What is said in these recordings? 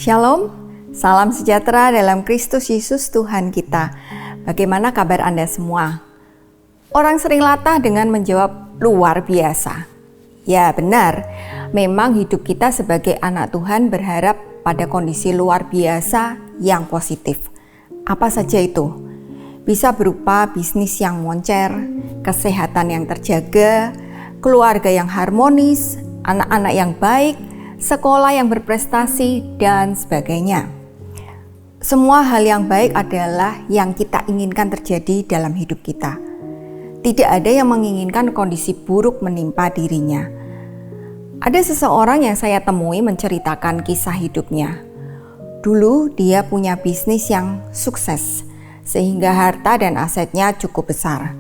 Shalom, salam sejahtera dalam Kristus Yesus Tuhan kita. Bagaimana kabar Anda semua? Orang sering latah dengan menjawab luar biasa. Ya benar, memang hidup kita sebagai anak Tuhan berharap pada kondisi luar biasa yang positif. Apa saja itu? Bisa berupa bisnis yang moncer, kesehatan yang terjaga, keluarga yang harmonis, anak-anak yang baik, sekolah yang berprestasi, dan sebagainya. Semua hal yang baik adalah yang kita inginkan terjadi dalam hidup kita. Tidak ada yang menginginkan kondisi buruk menimpa dirinya. Ada seseorang yang saya temui menceritakan kisah hidupnya. Dulu dia punya bisnis yang sukses, sehingga harta dan asetnya cukup besar.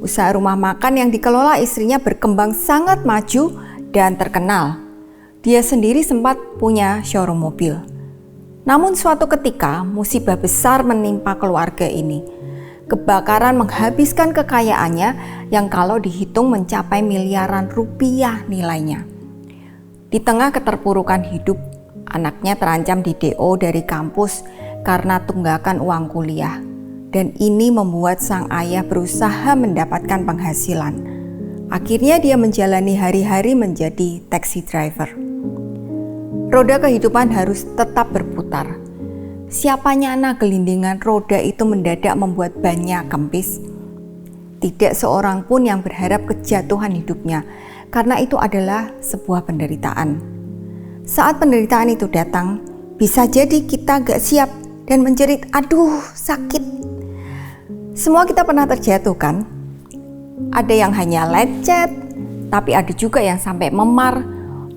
Usaha rumah makan yang dikelola istrinya berkembang sangat maju dan terkenal. Dia sendiri sempat punya showroom mobil. Namun suatu ketika musibah besar menimpa keluarga ini. Kebakaran menghabiskan kekayaannya yang kalau dihitung mencapai miliaran rupiah nilainya. Di tengah keterpurukan hidup, anaknya terancam di DO dari kampus karena tunggakan uang kuliah. Dan ini membuat sang ayah berusaha mendapatkan penghasilan. Akhirnya dia menjalani hari-hari menjadi taxi driver. Roda kehidupan harus tetap berputar. Siapa nyana gelindingan roda itu mendadak membuat bannya kempis. Tidak seorang pun yang berharap kejatuhan hidupnya, karena itu adalah sebuah penderitaan. Saat penderitaan itu datang, bisa jadi kita gak siap dan menjerit, aduh sakit. Semua kita pernah terjatuh kan? Ada yang hanya lecet, tapi ada juga yang sampai memar,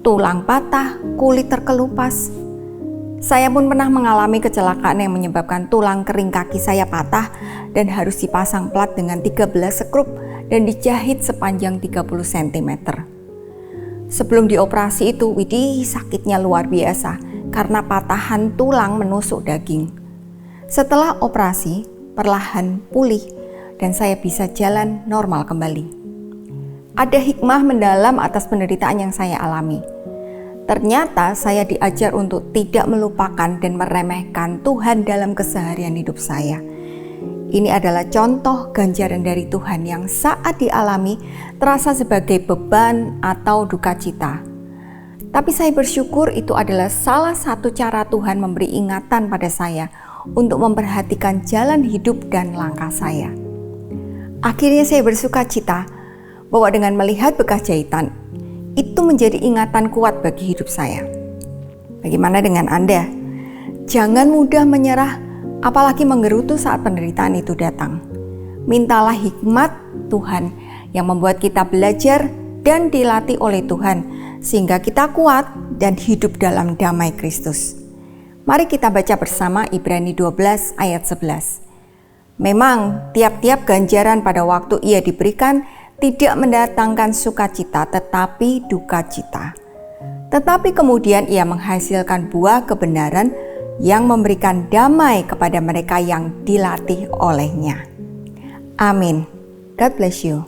tulang patah, kulit terkelupas. Saya pun pernah mengalami kecelakaan yang menyebabkan tulang kering kaki saya patah dan harus dipasang plat dengan 13 skrup dan dijahit sepanjang 30 cm. Sebelum dioperasi itu, widih sakitnya luar biasa karena patahan tulang menusuk daging. Setelah operasi, perlahan pulih dan saya bisa jalan normal kembali. Ada hikmah mendalam atas penderitaan yang saya alami. Ternyata saya diajar untuk tidak melupakan dan meremehkan Tuhan dalam keseharian hidup saya. Ini adalah contoh ganjaran dari Tuhan yang saat dialami terasa sebagai beban atau duka cita. Tapi saya bersyukur itu adalah salah satu cara Tuhan memberi ingatan pada saya untuk memperhatikan jalan hidup dan langkah saya. Akhirnya saya bersuka cita bahwa dengan melihat bekas jahitan, itu menjadi ingatan kuat bagi hidup saya. Bagaimana dengan Anda? Jangan mudah menyerah, apalagi menggerutu saat penderitaan itu datang. Mintalah hikmat Tuhan yang membuat kita belajar dan dilatih oleh Tuhan, sehingga kita kuat dan hidup dalam damai Kristus. Mari kita baca bersama Ibrani 12 ayat 11. Memang tiap-tiap ganjaran pada waktu ia diberikan tidak mendatangkan sukacita tetapi duka cita. Tetapi kemudian ia menghasilkan buah kebenaran yang memberikan damai kepada mereka yang dilatih olehnya. Amin. God bless you.